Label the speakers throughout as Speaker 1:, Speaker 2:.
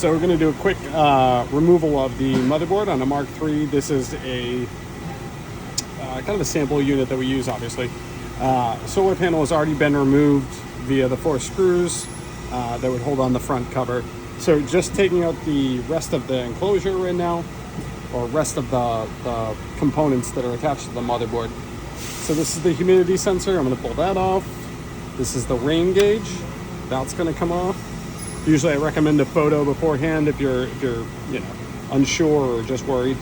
Speaker 1: So we're going to do a quick removal of the motherboard on a Mark III. This is a kind of a sample unit that we use, obviously. Solar panel has already been removed via the 4 screws that would hold on the front cover. So just taking out the rest of the enclosure right now, or rest of the components that are attached to the motherboard. So this is the humidity sensor. I'm going to pull that off. This is the rain gauge. That's going to come off. Usually I recommend a photo beforehand if you're unsure or just worried.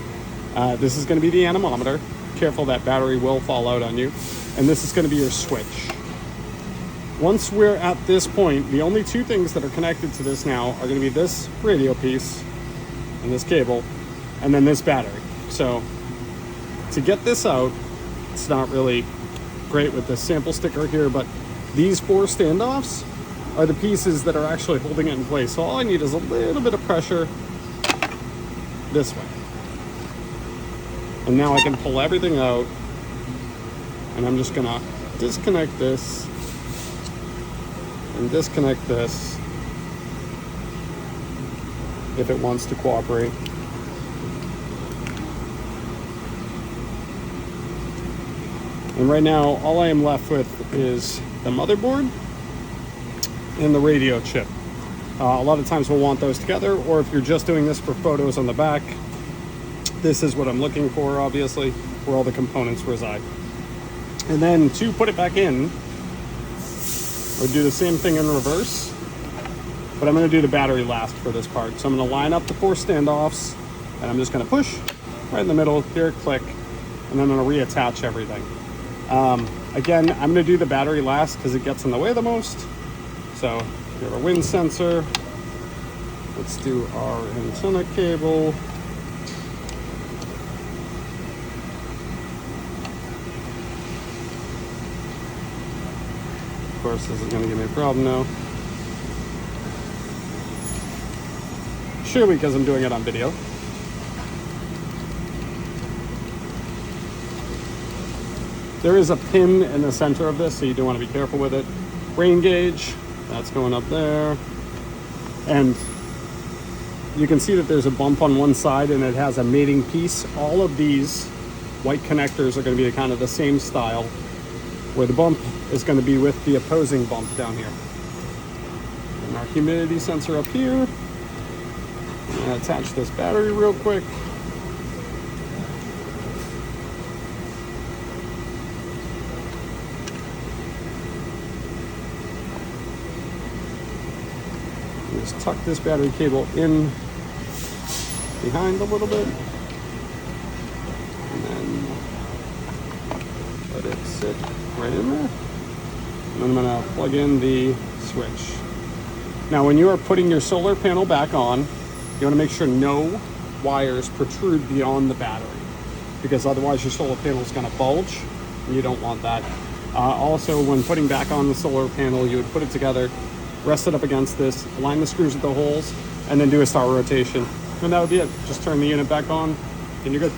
Speaker 1: This is going to be the anemometer. Careful, that battery will fall out on you. And this is going to be your switch. Once we're at this point, the only 2 things that are connected to this now are going to be this radio piece and this cable, and then this battery. So to get this out, it's not really great with this sample sticker here, but these 4 standoffs are the pieces that are actually holding it in place. So all I need is a little bit of pressure this way. And now I can pull everything out, and I'm just gonna disconnect this and disconnect this if it wants to cooperate. And right now, all I am left with is the motherboard and the radio chip. A lot of times we'll want those together, or if you're just doing this for photos on the back, this is what I'm looking for, obviously, where all the components reside. And then to put it back in, we'll do the same thing in reverse, but I'm going to do the battery last for this part. So I'm going to line up the 4 standoffs, and I'm just going to push right in the middle, hear it click, and then I'm going to reattach everything. Again, I'm going to do the battery last because it gets in the way the most. So we have our wind sensor. Let's do our antenna cable. Of course, this is going to give me a problem now. Surely because I'm doing it on video. There is a pin in the center of this, so you do want to be careful with it. Rain gauge, that's going up there. And you can see that there's a bump on one side and it has a mating piece. All of these white connectors are going to be kind of the same style, where the bump is going to be with the opposing bump down here. And our humidity sensor up here. I'm going to attach this battery real quick. Just tuck this battery cable in behind a little bit, and then let it sit right in there. And then I'm going to plug in the switch. Now, when you are putting your solar panel back on, you want to make sure no wires protrude beyond the battery, because otherwise your solar panel is going to bulge, and you don't want that. Also, when putting back on the solar panel, you would put it together, rest it up against this, align the screws with the holes, and then do a star rotation. And that would be it. Just turn the unit back on, and you're good.